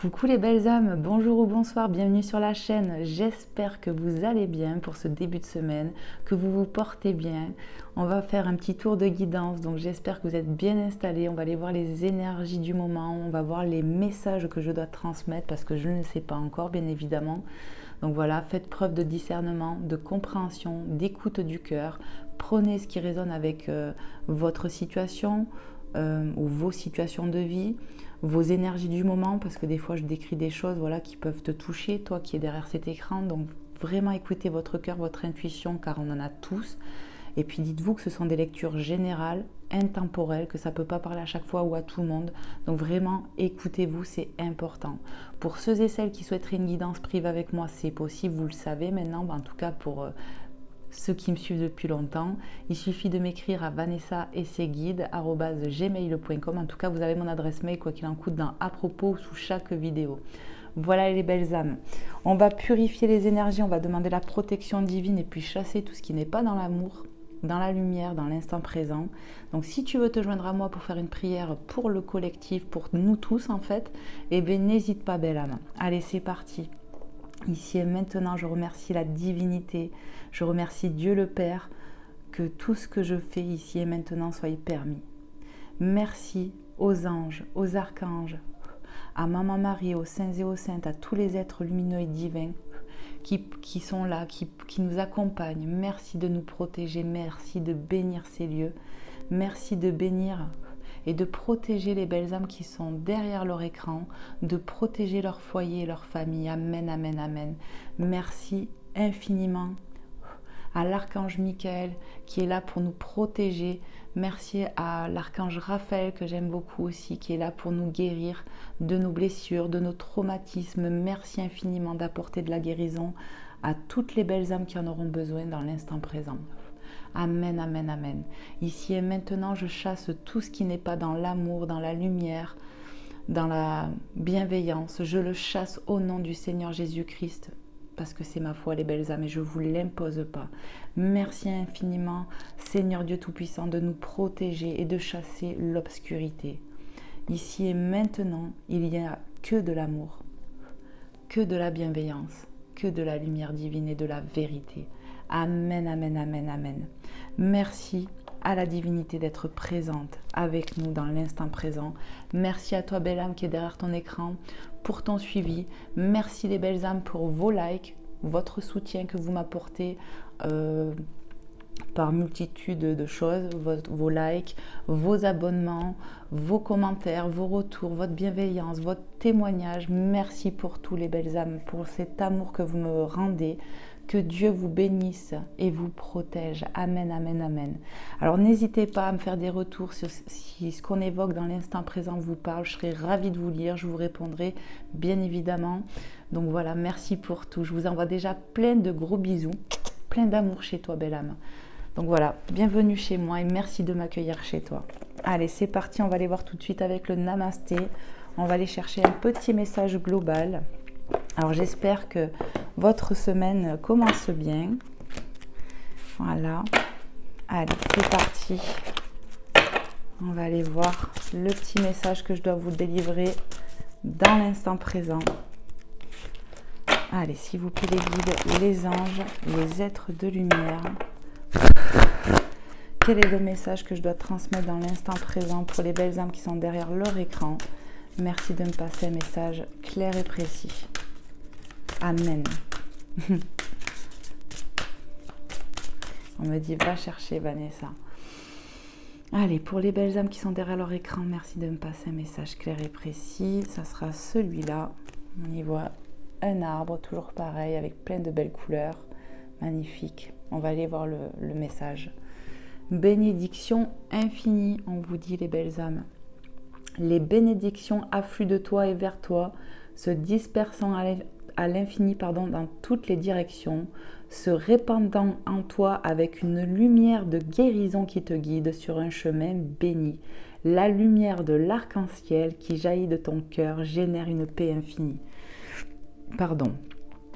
Coucou les belles âmes, bonjour ou bonsoir, bienvenue sur la chaîne. J'espère que vous allez bien pour ce début de semaine, que vous vous portez bien. On va faire un petit tour de guidance, donc j'espère que vous êtes bien installés. On va aller voir les énergies du moment, on va voir les messages que je dois transmettre parce que je ne sais pas encore, bien évidemment. Donc voilà, faites preuve de discernement, de compréhension, d'écoute du cœur. Prenez ce qui résonne avec votre situation ou vos situations de vie, vos énergies du moment, parce que des fois je décris des choses voilà, qui peuvent te toucher, toi qui es derrière cet écran. Donc vraiment écoutez votre cœur, votre intuition, car on en a tous. Et puis dites-vous que ce sont des lectures générales, intemporelles, que ça ne peut pas parler à chaque fois ou à tout le monde. Donc vraiment, écoutez-vous, c'est important. Pour ceux et celles qui souhaiteraient une guidance privée avec moi, c'est possible, vous le savez maintenant, en tout cas pour ceux qui me suivent depuis longtemps. Il suffit de m'écrire à vanessaesguide@gmail.com. En tout cas, vous avez mon adresse mail, quoi qu'il en coûte, dans à propos sous chaque vidéo. Voilà les belles âmes. On va purifier les énergies, on va demander la protection divine et puis chasser tout ce qui n'est pas dans l'amour, dans la lumière, dans l'instant présent. Donc si tu veux te joindre à moi pour faire une prière pour le collectif, pour nous tous en fait, eh bien n'hésite pas belle âme. Allez, c'est parti. Ici et maintenant, je remercie la divinité, je remercie Dieu le Père, que tout ce que je fais ici et maintenant soit permis. Merci aux anges, aux archanges, à Maman Marie, aux saints et aux saintes, à tous les êtres lumineux et divins qui sont là, qui nous accompagnent. Merci de nous protéger, merci de bénir ces lieux, merci de bénir et de protéger les belles âmes qui sont derrière leur écran, de protéger leur foyer et leur famille. Amen, amen, amen. Merci infiniment à l'archange Michael qui est là pour nous protéger. Merci à l'archange Raphaël que j'aime beaucoup aussi, qui est là pour nous guérir de nos blessures, de nos traumatismes. Merci infiniment d'apporter de la guérison à toutes les belles âmes qui en auront besoin dans l'instant présent. Amen, amen, amen. Ici et maintenant, je chasse tout ce qui n'est pas dans l'amour, dans la lumière, dans la bienveillance. Je le chasse au nom du Seigneur Jésus-Christ, parce que c'est ma foi, les belles âmes, et je ne vous l'impose pas. Merci infiniment, Seigneur Dieu Tout-Puissant, de nous protéger et de chasser l'obscurité. Ici et maintenant, il n'y a que de l'amour, que de la bienveillance, que de la lumière divine et de la vérité. Amen, amen, amen, amen. Merci à la divinité d'être présente avec nous dans l'instant présent. Merci à toi, belle âme, qui est derrière ton écran, pour ton suivi. Merci les belles âmes pour vos likes, votre soutien que vous m'apportez par multitude de choses, vos likes, vos abonnements, vos commentaires, vos retours, votre bienveillance, votre témoignage. Merci pour tous les belles âmes, pour cet amour que vous me rendez. Que Dieu vous bénisse et vous protège. Amen, amen, amen. Alors n'hésitez pas à me faire des retours si ce qu'on évoque dans l'instant présent vous parle. Je serai ravie de vous lire, je vous répondrai bien évidemment. Donc voilà, merci pour tout. Je vous envoie déjà plein de gros bisous, plein d'amour chez toi, belle âme. Donc voilà, bienvenue chez moi et merci de m'accueillir chez toi. Allez, c'est parti, on va aller voir tout de suite avec le Namasté. On va aller chercher un petit message global. Alors j'espère que votre semaine commence bien. Voilà. Allez, c'est parti. On va aller voir le petit message que je dois vous délivrer dans l'instant présent. Allez, s'il vous plaît les guides, les anges, les êtres de lumière. Quel est le message que je dois transmettre dans l'instant présent pour les belles âmes qui sont derrière leur écran? Merci de me passer un message clair et précis. Amen. On me dit, va chercher Vanessa. Allez, pour les belles âmes qui sont derrière leur écran, merci de me passer un message clair et précis. Ça sera celui-là. On y voit un arbre, toujours pareil, avec plein de belles couleurs. Magnifique. On va aller voir le message. Bénédiction infinie, on vous dit les belles âmes. Les bénédictions affluent de toi et vers toi, se dispersant à l'infini dans toutes les directions, se répandant en toi avec une lumière de guérison qui te guide sur un chemin béni. La lumière de l'arc-en-ciel qui jaillit de ton cœur génère une paix infinie. Pardon.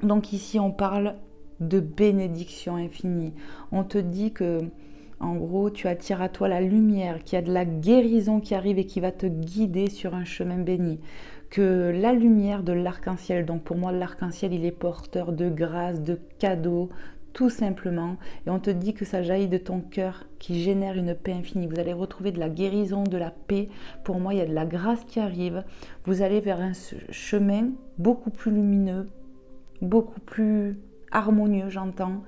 Donc ici on parle de bénédiction infinie. On te dit que En gros, tu attires à toi la lumière, qu'il y a de la guérison qui arrive et qui va te guider sur un chemin béni. Que la lumière de l'arc-en-ciel, donc pour moi l'arc-en-ciel il est porteur de grâce, de cadeaux, tout simplement. Et on te dit que ça jaillit de ton cœur qui génère une paix infinie. Vous allez retrouver de la guérison, de la paix. Pour moi, il y a de la grâce qui arrive. Vous allez vers un chemin beaucoup plus lumineux, beaucoup plus harmonieux, j'entends.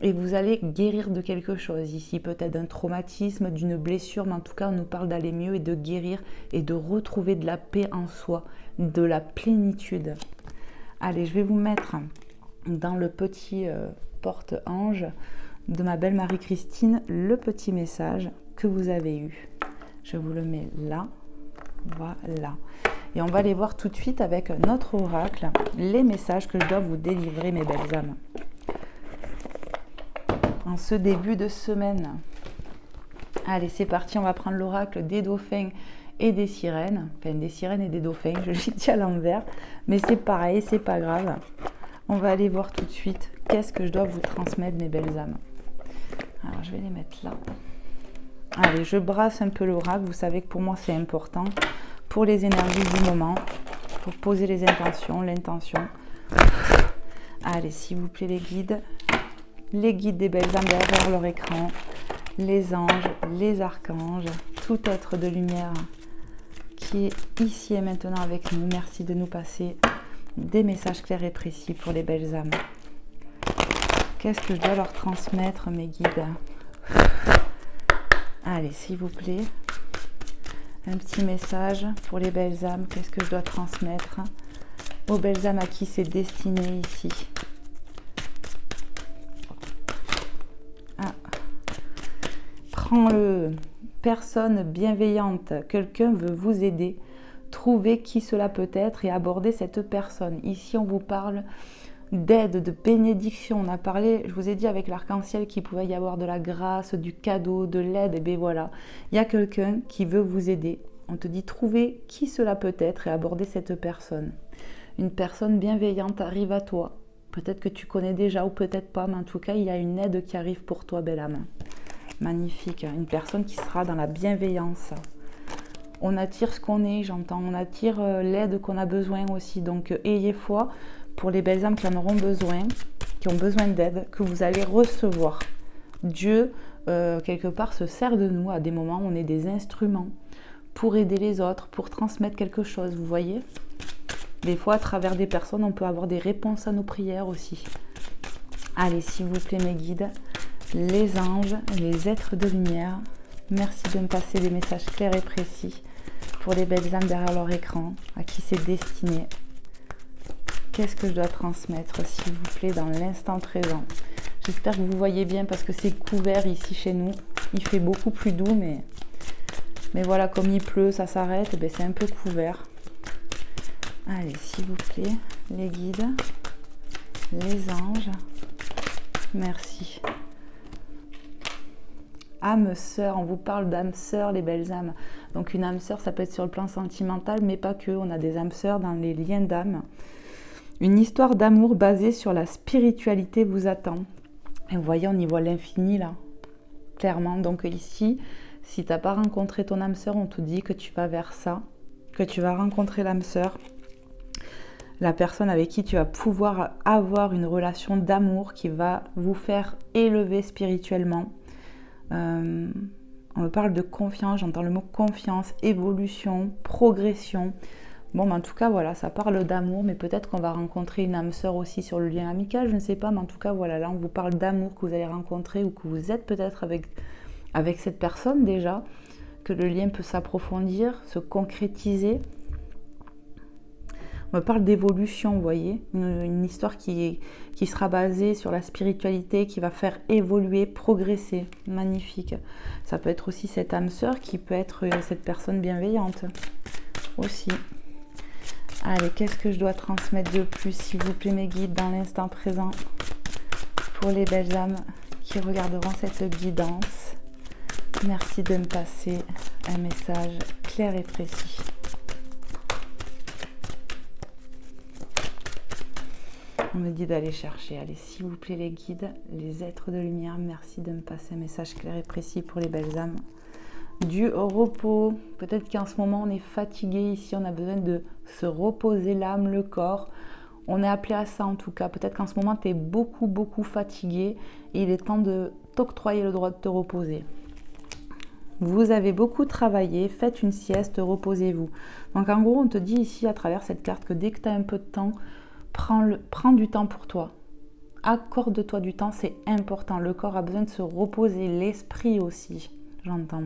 Et vous allez guérir de quelque chose ici, peut-être d'un traumatisme, d'une blessure, mais en tout cas on nous parle d'aller mieux et de guérir et de retrouver de la paix en soi, de la plénitude. Allez, je vais vous mettre dans le petit porte-ange de ma belle Marie-Christine le petit message que vous avez eu. Je vous le mets là, voilà. Et on va aller voir tout de suite avec notre oracle les messages que je dois vous délivrer, mes belles âmes. En ce début de semaine. Allez, c'est parti, on va prendre l'oracle des dauphins et des sirènes. Enfin, des sirènes et des dauphins, je l'ai dit à l'envers. Mais c'est pareil, c'est pas grave. On va aller voir tout de suite qu'est-ce que je dois vous transmettre, mes belles âmes. Alors, je vais les mettre là. Allez, je brasse un peu l'oracle. Vous savez que pour moi, c'est important. Pour les énergies du moment. Pour poser les intentions, l'intention. Allez, s'il vous plaît, les guides. Les guides des belles âmes derrière leur écran, les anges, les archanges, tout être de lumière qui est ici et maintenant avec nous. Merci de nous passer des messages clairs et précis pour les belles âmes. Qu'est-ce que je dois leur transmettre, mes guides? Allez, s'il vous plaît, un petit message pour les belles âmes. Qu'est-ce que je dois transmettre aux belles âmes à qui c'est destiné ici? Prends-le, personne bienveillante, quelqu'un veut vous aider, trouvez qui cela peut être et abordez cette personne. Ici, on vous parle d'aide, de bénédiction. On a parlé, je vous ai dit avec l'arc-en-ciel qu'il pouvait y avoir de la grâce, du cadeau, de l'aide. Et bien voilà, il y a quelqu'un qui veut vous aider. On te dit trouvez qui cela peut être et abordez cette personne. Une personne bienveillante arrive à toi. Peut-être que tu connais déjà ou peut-être pas, mais en tout cas, il y a une aide qui arrive pour toi, belle âme. Magnifique, une personne qui sera dans la bienveillance. On attire ce qu'on est, j'entends. On attire l'aide qu'on a besoin aussi. Donc, ayez foi pour les belles âmes qui en auront besoin, qui ont besoin d'aide, que vous allez recevoir. Dieu, quelque part, se sert de nous à des moments où on est des instruments pour aider les autres, pour transmettre quelque chose, vous voyez? Des fois, à travers des personnes, on peut avoir des réponses à nos prières aussi. Allez, s'il vous plaît, mes guides, les anges, les êtres de lumière, merci de me passer des messages clairs et précis pour les belles âmes derrière leur écran, à qui c'est destiné. Qu'est-ce que je dois transmettre, s'il vous plaît, dans l'instant présent? J'espère que vous voyez bien parce que c'est couvert ici chez nous. Il fait beaucoup plus doux, mais voilà, comme il pleut, ça s'arrête, c'est un peu couvert. Allez, s'il vous plaît, les guides, les anges, merci. Âme sœur, on vous parle d'âme sœur, les belles âmes. Donc une âme sœur, ça peut être sur le plan sentimental, mais pas que. On a des âmes sœurs dans les liens d'âme. Une histoire d'amour basée sur la spiritualité vous attend. Et vous voyez, on y voit l'infini là, clairement. Donc ici, si tu n'as pas rencontré ton âme sœur, on te dit que tu vas vers ça, que tu vas rencontrer l'âme sœur. La personne avec qui tu vas pouvoir avoir une relation d'amour qui va vous faire élever spirituellement. On me parle de confiance, j'entends le mot confiance, évolution, progression. Bon, en tout cas, voilà, ça parle d'amour, mais peut-être qu'on va rencontrer une âme sœur aussi sur le lien amical, je ne sais pas, mais en tout cas, voilà, là, on vous parle d'amour que vous allez rencontrer ou que vous êtes peut-être avec cette personne déjà, que le lien peut s'approfondir, se concrétiser. On me parle d'évolution, vous voyez, une histoire qui sera basée sur la spiritualité, qui va faire évoluer, progresser. Magnifique. Ça peut être aussi cette âme sœur qui peut être cette personne bienveillante aussi. Allez, qu'est-ce que je dois transmettre de plus, s'il vous plaît, mes guides, dans l'instant présent, pour les belles âmes qui regarderont cette guidance. Merci de me passer un message clair et précis. On me dit d'aller chercher. Allez, s'il vous plaît, les guides, les êtres de lumière, merci de me passer un message clair et précis pour les belles âmes. Du repos. Peut-être qu'en ce moment, on est fatigué ici. On a besoin de se reposer l'âme, le corps. On est appelé à ça en tout cas. Peut-être qu'en ce moment, tu es beaucoup fatigué et il est temps de t'octroyer le droit de te reposer. Vous avez beaucoup travaillé, faites une sieste, reposez-vous. Donc en gros, on te dit ici à travers cette carte que dès que tu as un peu de temps, prends du temps pour toi. Accorde-toi du temps, c'est important. Le corps a besoin de se reposer, l'esprit aussi, j'entends.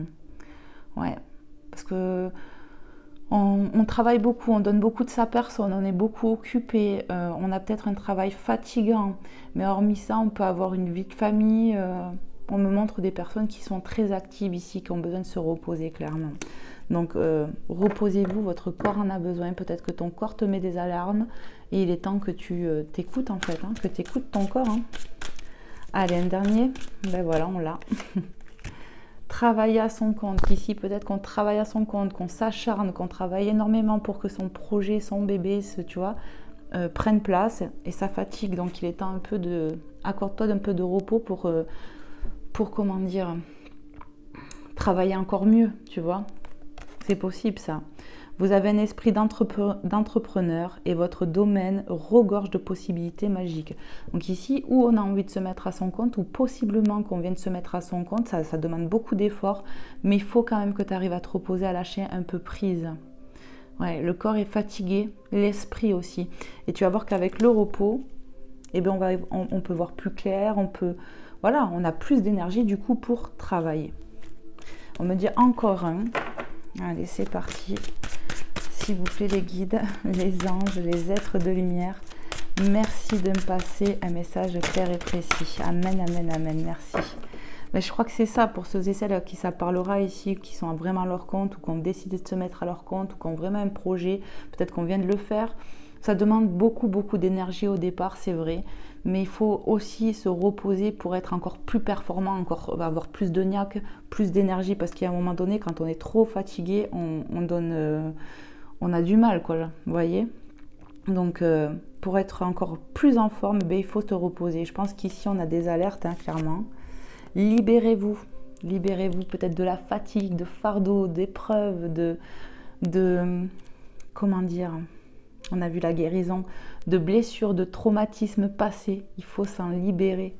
Ouais, parce que on travaille beaucoup, on donne beaucoup de sa personne, on est beaucoup occupé, on a peut-être un travail fatigant, mais hormis ça, on peut avoir une vie de famille. On me montre des personnes qui sont très actives ici, qui ont besoin de se reposer clairement. Donc reposez-vous, votre corps en a besoin. Peut-être que ton corps te met des alarmes et il est temps que tu t'écoutes en fait, que tu écoutes ton corps. Allez, un dernier, ben voilà, on l'a. Travailler à son compte. Ici, peut-être qu'on travaille à son compte, qu'on s'acharne, qu'on travaille énormément pour que son projet, son bébé, tu vois, prenne place et ça fatigue. Donc il est temps un peu de... Accorde-toi un peu de repos pour comment dire, travailler encore mieux, tu vois. C'est possible ça. Vous avez un esprit d'entrepreneur et votre domaine regorge de possibilités magiques. Donc ici, où on a envie de se mettre à son compte, ou possiblement qu'on vienne de se mettre à son compte, ça demande beaucoup d'efforts, mais il faut quand même que tu arrives à te reposer, à lâcher un peu prise. Ouais, le corps est fatigué, l'esprit aussi. Et tu vas voir qu'avec le repos, eh bien on peut voir plus clair, voilà, on a plus d'énergie du coup pour travailler. On me dit encore un. Allez, c'est parti. S'il vous plaît, les guides, les anges, les êtres de lumière, merci de me passer un message clair et précis. Amen, amen, amen, merci. Mais je crois que c'est ça pour ceux et celles à qui ça parlera ici, qui sont vraiment à leur compte ou qui ont décidé de se mettre à leur compte ou qui ont vraiment un projet, peut-être qu'on vient de le faire. Ça demande beaucoup d'énergie au départ, c'est vrai, mais il faut aussi se reposer pour être encore plus performant, avoir plus de niaque, plus d'énergie, parce qu'à un moment donné, quand on est trop fatigué, on a du mal, quoi, vous voyez. Donc, pour être encore plus en forme, il faut se reposer. Je pense qu'ici, on a des alertes, clairement. Libérez-vous peut-être de la fatigue, de fardeau, d'épreuves, de comment dire, on a vu la guérison, de blessures, de traumatismes passés, il faut s'en libérer.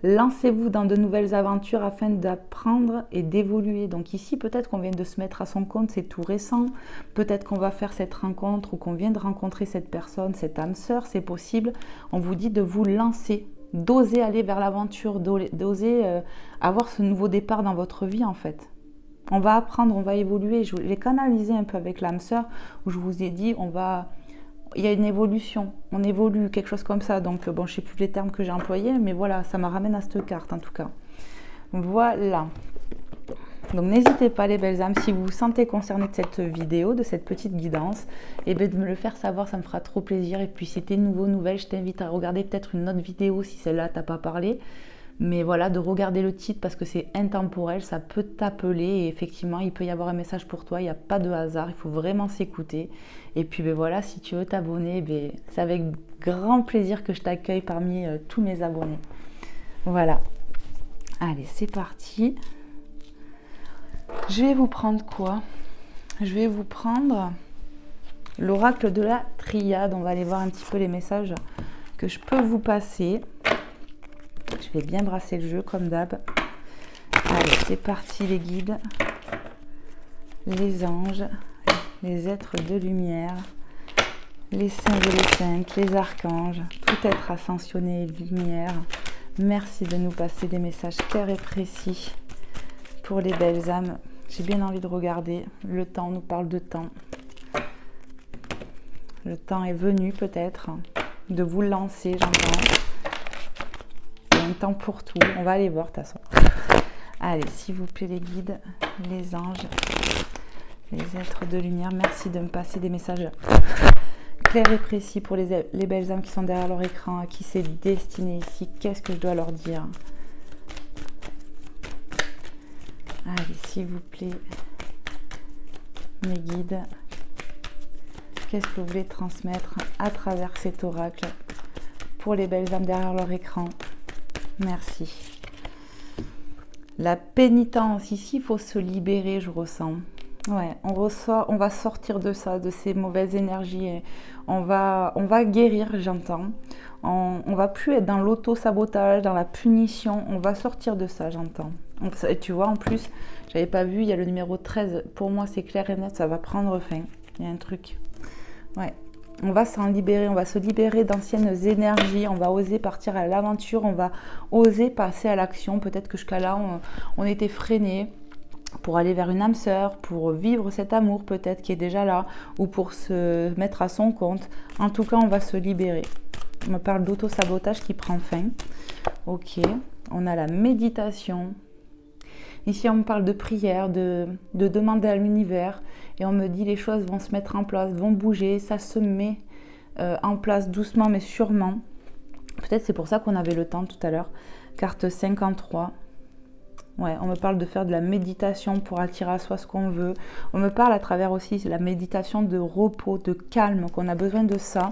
Lancez-vous dans de nouvelles aventures afin d'apprendre et d'évoluer. Donc ici, peut-être qu'on vient de se mettre à son compte, c'est tout récent. Peut-être qu'on va faire cette rencontre ou qu'on vient de rencontrer cette personne, cette âme sœur, c'est possible. On vous dit de vous lancer, d'oser aller vers l'aventure, d'oser avoir ce nouveau départ dans votre vie en fait. On va apprendre, on va évoluer. Je l'ai canalisé un peu avec l'âme sœur où je vous ai dit, il y a une évolution, on évolue, quelque chose comme ça. Donc, bon, je ne sais plus les termes que j'ai employés, mais voilà, ça me ramène à cette carte en tout cas. Voilà. Donc, n'hésitez pas les belles âmes, si vous vous sentez concerné de cette vidéo, de cette petite guidance, et bien de me le faire savoir, ça me fera trop plaisir. Et puis, si t'es nouveau, nouvelle, je t'invite à regarder peut-être une autre vidéo si celle-là t'a pas parlé. Mais voilà, de regarder le titre parce que c'est intemporel, ça peut t'appeler et effectivement, il peut y avoir un message pour toi, il n'y a pas de hasard, il faut vraiment s'écouter. Et puis ben voilà, si tu veux t'abonner, ben, c'est avec grand plaisir que je t'accueille parmi tous mes abonnés. Voilà. Allez, c'est parti. Je vais vous prendre quoi? Je vais vous prendre l'oracle de la triade. On va aller voir un petit peu les messages que je peux vous passer. Je vais bien brasser le jeu comme d'hab. Allez, c'est parti les guides, les anges, les êtres de lumière, les saints et les saintes, les archanges, tout être ascensionné et lumière. Merci de nous passer des messages clairs et précis pour les belles âmes. J'ai bien envie de regarder. Le temps nous parle de temps. Le temps est venu peut-être de vous lancer, j'entends. Temps pour tout, on va aller voir de toute façon. Allez, s'il vous plaît les guides, les anges, les êtres de lumière, merci de me passer des messages clairs et précis pour les belles âmes qui sont derrière leur écran, à qui c'est destiné ici. Qu'est-ce que je dois leur dire? Allez, s'il vous plaît, mes guides, qu'est-ce que vous voulez transmettre à travers cet oracle pour les belles âmes derrière leur écran. Merci. La pénitence, ici, il faut se libérer, je ressens. Ouais, on va sortir de ça, de ces mauvaises énergies. Et on va guérir, j'entends. On va plus être dans l'auto-sabotage, dans la punition. On va sortir de ça, j'entends. Et tu vois, en plus, j'avais pas vu, il y a le numéro 13. Pour moi, c'est clair et net, ça va prendre fin. Il y a un truc. Ouais. On va s'en libérer, on va se libérer d'anciennes énergies, on va oser partir à l'aventure, on va oser passer à l'action. Peut-être que jusqu'à là, on était freinés pour aller vers une âme sœur, pour vivre cet amour peut-être qui est déjà là, ou pour se mettre à son compte. En tout cas, on va se libérer. On me parle d'auto-sabotage qui prend fin. Ok, on a la méditation. Ici, on me parle de prière, de demander à l'univers. Et on me dit les choses vont se mettre en place, vont bouger. Ça se met en place doucement mais sûrement. Peut-être c'est pour ça qu'on avait le temps tout à l'heure. Carte 53. Ouais, on me parle de faire de la méditation pour attirer à soi ce qu'on veut. On me parle à travers aussi la méditation de repos, de calme, qu'on a besoin de ça.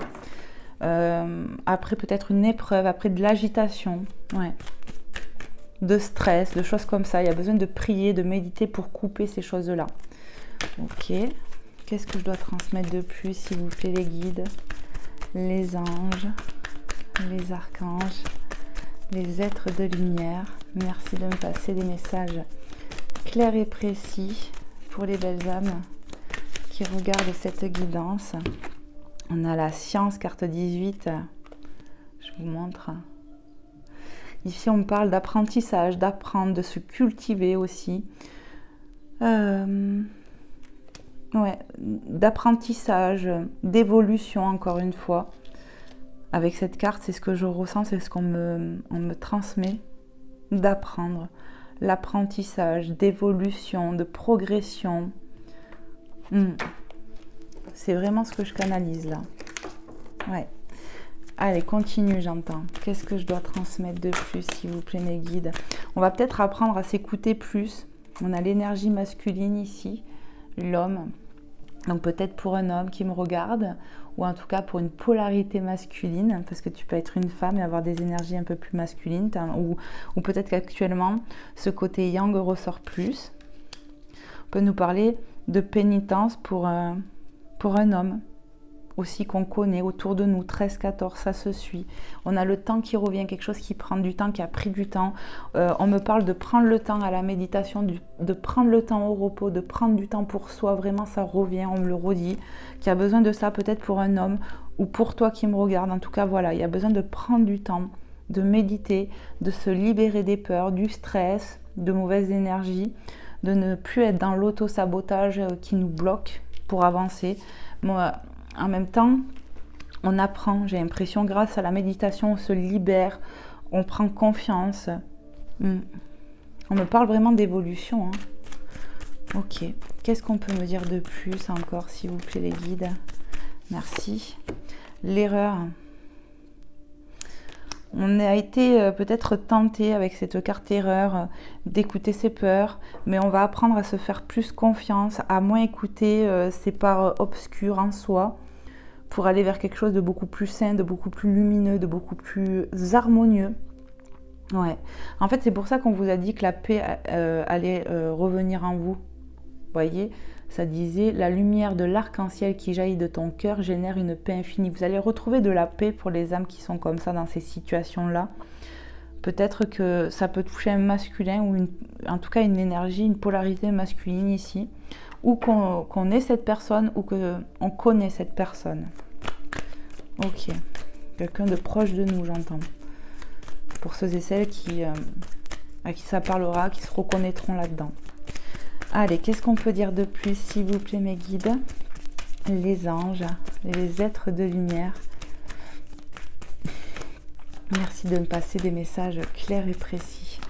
Après peut-être une épreuve, après de l'agitation. Ouais. De stress, de choses comme ça. Il y a besoin de prier, de méditer pour couper ces choses-là. Ok. Qu'est-ce que je dois transmettre de plus, s'il vous plaît, les guides, les anges, les archanges, les êtres de lumière. Merci de me passer des messages clairs et précis pour les belles âmes qui regardent cette guidance. On a la science, carte 18. Je vous montre. Ici, on me parle d'apprentissage, d'apprendre, de se cultiver aussi. Ouais, d'apprentissage, d'évolution, encore une fois. Avec cette carte, c'est ce que je ressens, c'est ce qu'on me transmet. D'apprendre, l'apprentissage, d'évolution, de progression. C'est vraiment ce que je canalise là. Ouais. Allez, continue, j'entends. Qu'est-ce que je dois transmettre de plus, s'il vous plaît, mes guides? On va peut-être apprendre à s'écouter plus. On a l'énergie masculine ici, l'homme. Donc peut-être pour un homme qui me regarde, ou en tout cas pour une polarité masculine, parce que tu peux être une femme et avoir des énergies un peu plus masculines, ou peut-être qu'actuellement, ce côté yang ressort plus. On peut nous parler de pénitence pour un homme, aussi qu'on connaît autour de nous, 13-14, ça se suit. On a le temps qui revient, quelque chose qui prend du temps, qui a pris du temps. On me parle de prendre le temps à la méditation, de prendre le temps au repos, de prendre du temps pour soi. Vraiment, ça revient, on me le redit, qu'il y a besoin de ça peut-être pour un homme ou pour toi qui me regarde. En tout cas, voilà, il y a besoin de prendre du temps, de méditer, de se libérer des peurs, du stress, de mauvaises énergies, de ne plus être dans l'auto-sabotage qui nous bloque pour avancer. Moi, en même temps, on apprend, j'ai l'impression, grâce à la méditation, on se libère, on prend confiance. On me parle vraiment d'évolution. Hein. Ok, qu'est-ce qu'on peut me dire de plus encore, s'il vous plaît, les guides? Merci. L'erreur. On a été peut-être tenté avec cette carte erreur d'écouter ses peurs, mais on va apprendre à se faire plus confiance, à moins écouter ses parts obscures en soi, pour aller vers quelque chose de beaucoup plus sain, de beaucoup plus lumineux, de beaucoup plus harmonieux. Ouais. En fait, c'est pour ça qu'on vous a dit que la paix allait revenir en vous. Vous voyez, ça disait, la lumière de l'arc-en-ciel qui jaillit de ton cœur génère une paix infinie. Vous allez retrouver de la paix pour les âmes qui sont comme ça, dans ces situations-là. Peut-être que ça peut toucher un masculin, ou en tout cas une énergie, une polarité masculine ici, ou qu'on est cette personne, ou qu'on connaît cette personne. Ok. Quelqu'un de proche de nous, j'entends. Pour ceux et celles à qui ça parlera, qui se reconnaîtront là-dedans. Allez, qu'est-ce qu'on peut dire de plus, s'il vous plaît, mes guides? Les anges, les êtres de lumière. Merci de me passer des messages clairs et précis.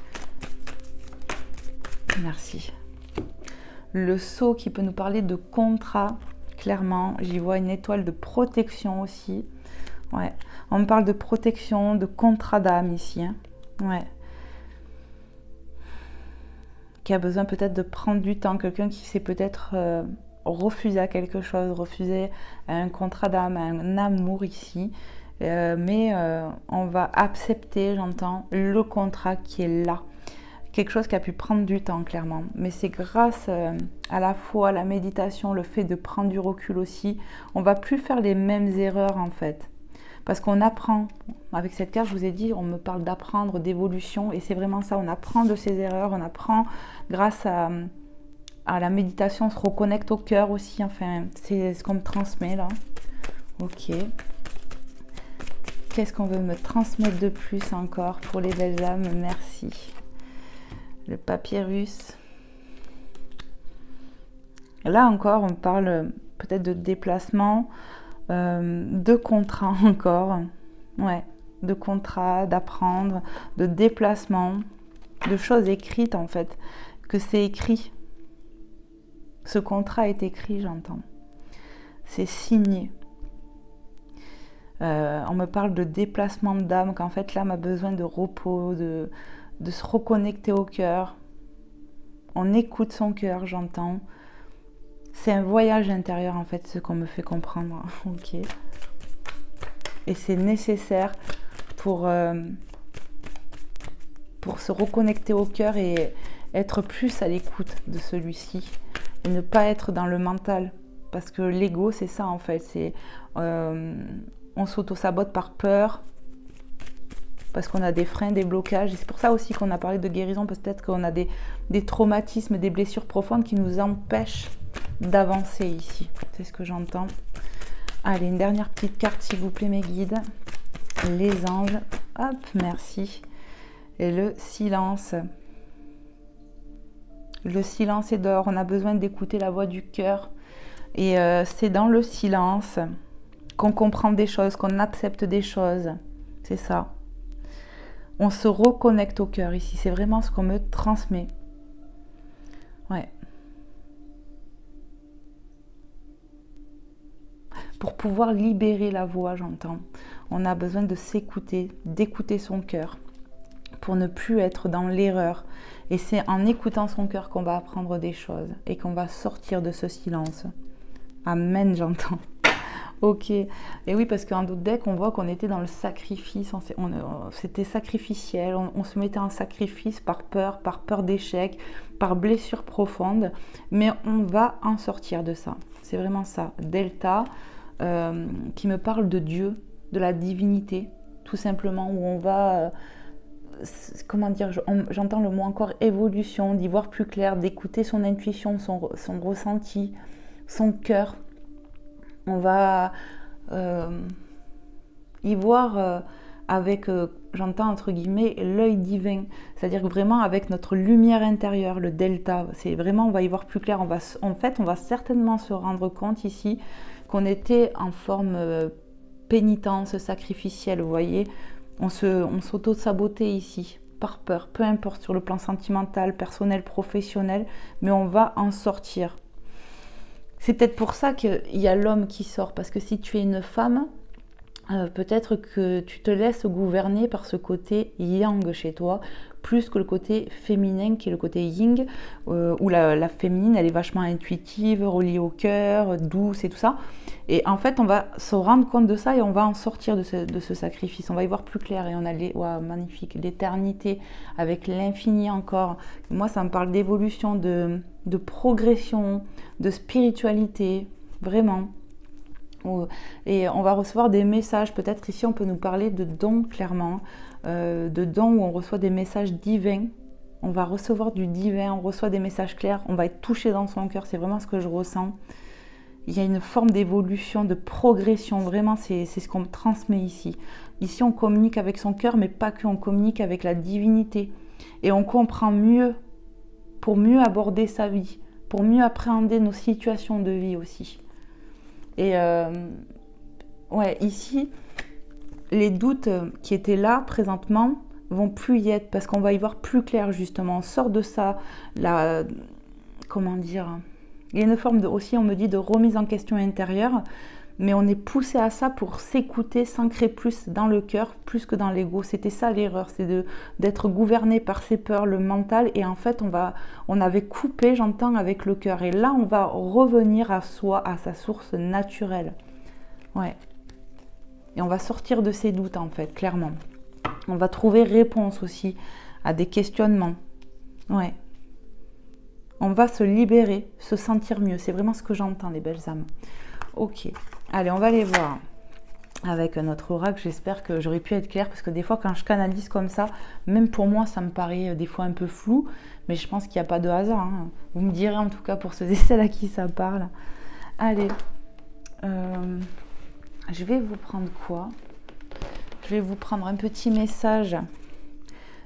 Merci. Le sceau qui peut nous parler de contrat, clairement. J'y vois une étoile de protection aussi. Ouais. On me parle de protection, de contrat d'âme ici. Hein. Ouais. Qui a besoin peut-être de prendre du temps. Quelqu'un qui s'est peut-être refusé à quelque chose, refusé à un contrat d'âme, à un amour ici. On va accepter, j'entends, le contrat qui est là. Quelque chose qui a pu prendre du temps, clairement. Mais c'est grâce à la foi, à la méditation, le fait de prendre du recul aussi. On va plus faire les mêmes erreurs, en fait. Parce qu'on apprend. Avec cette carte, je vous ai dit, on me parle d'apprendre, d'évolution. Et c'est vraiment ça, on apprend de ses erreurs. On apprend grâce à la méditation, on se reconnecte au cœur aussi. Enfin, c'est ce qu'on me transmet, là. Ok. Qu'est-ce qu'on veut me transmettre de plus encore pour les belles âmes? Merci. Le papyrus. Là encore, on parle peut-être de déplacement, de contrat encore. Ouais, de contrat, d'apprendre, de déplacement, de choses écrites en fait. Que c'est écrit. Ce contrat est écrit, j'entends. C'est signé. On me parle de déplacement d'âme, qu'en fait l'âme a besoin de repos, de se reconnecter au cœur. On écoute son cœur, j'entends. C'est un voyage intérieur en fait, ce qu'on me fait comprendre. Ok. Et c'est nécessaire pour se reconnecter au cœur et être plus à l'écoute de celui-ci. Et ne pas être dans le mental. Parce que l'ego, c'est ça en fait. C'est on s'auto-sabote par peur. Parce qu'on a des freins, des blocages. Et c'est pour ça aussi qu'on a parlé de guérison. Peut-être qu'on a des traumatismes, des blessures profondes qui nous empêchent d'avancer ici. C'est ce que j'entends. Allez, une dernière petite carte, s'il vous plaît, mes guides. Les anges. Hop, merci. Et le silence. Le silence est d'or. On a besoin d'écouter la voix du cœur. Et c'est dans le silence qu'on comprend des choses, qu'on accepte des choses. C'est ça. On se reconnecte au cœur ici. C'est vraiment ce qu'on me transmet. Ouais. Pour pouvoir libérer la voix, j'entends. On a besoin de s'écouter, d'écouter son cœur. Pour ne plus être dans l'erreur. Et c'est en écoutant son cœur qu'on va apprendre des choses. Et qu'on va sortir de ce silence. Amen, j'entends. Ok. Et oui, parce qu'en d'autres decks, on voit qu'on était dans le sacrifice. C'était sacrificiel. On se mettait en sacrifice par peur d'échec, par blessure profonde. Mais on va en sortir de ça. C'est vraiment ça. Delta, qui me parle de Dieu, de la divinité, tout simplement, où on va... comment dire, j'entends le mot encore évolution, d'y voir plus clair, d'écouter son intuition, son ressenti, son cœur. On va y voir avec, j'entends entre guillemets, l'œil divin. C'est-à-dire que vraiment avec notre lumière intérieure, le delta. C'est vraiment, on va y voir plus clair. En fait, on va certainement se rendre compte ici qu'on était en forme pénitence sacrificielle, vous voyez. On s'auto-sabotait ici, par peur. Peu importe, sur le plan sentimental, personnel, professionnel. Mais on va en sortir. C'est peut-être pour ça qu'il y a l'homme qui sort. Parce que si tu es une femme, peut-être que tu te laisses gouverner par ce côté yang chez toi, plus que le côté féminin qui est le côté yin, où la féminine, elle est vachement intuitive, reliée au cœur, douce et tout ça. Et en fait, on va se rendre compte de ça et on va en sortir de ce sacrifice. On va y voir plus clair et on a magnifique, l'éternité avec l'infini encore. Moi, ça me parle d'évolution, de progression, de spiritualité, vraiment. Et on va recevoir des messages. Peut-être ici, on peut nous parler de dons, clairement. De dons où on reçoit des messages divins. On va recevoir du divin, on reçoit des messages clairs. On va être touché dans son cœur. C'est vraiment ce que je ressens. Il y a une forme d'évolution, de progression. Vraiment, c'est ce qu'on me transmet ici. Ici, on communique avec son cœur, mais pas que. On communique avec la divinité. Et on comprend mieux, pour mieux aborder sa vie, pour mieux appréhender nos situations de vie aussi. Et ouais, ici, les doutes qui étaient là présentement vont plus y être parce qu'on va y voir plus clair justement. On sort de ça, comment dire, il y a une forme aussi, on me dit, de remise en question intérieure, mais on est poussé à ça pour s'écouter, s'ancrer plus dans le cœur, plus que dans l'ego. C'était ça l'erreur, c'est d'être gouverné par ses peurs, le mental, et en fait on avait coupé, j'entends, avec le cœur. Et là, on va revenir à soi, à sa source naturelle. Ouais. Et on va sortir de ces doutes en fait, clairement. On va trouver réponse aussi à des questionnements. Ouais. On va se libérer, se sentir mieux. C'est vraiment ce que j'entends, les belles âmes. Ok. Allez, on va aller voir avec notre oracle. J'espère que j'aurais pu être claire parce que des fois, quand je canalise comme ça, même pour moi, ça me paraît des fois un peu flou. Mais je pense qu'il n'y a pas de hasard. Hein. Vous me direz en tout cas pour ceux et celles à qui ça parle. Allez. Je vais vous prendre quoi? Je vais vous prendre un petit message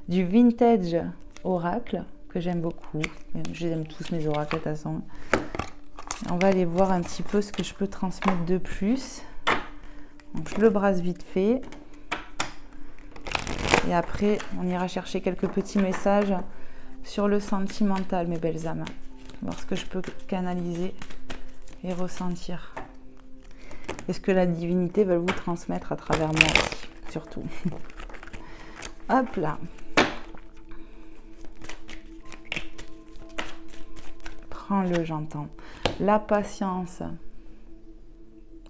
du Vintage Oracle, que j'aime beaucoup. Je les aime tous, mes oracles, de toute façon. On va aller voir un petit peu ce que je peux transmettre de plus. Donc, je le brasse vite fait. Et après, on ira chercher quelques petits messages sur le sentimental, mes belles âmes. Voir ce que je peux canaliser et ressentir. Et ce que la divinité veut vous transmettre à travers moi aussi, surtout. Hop là. Prends-le, j'entends. La patience.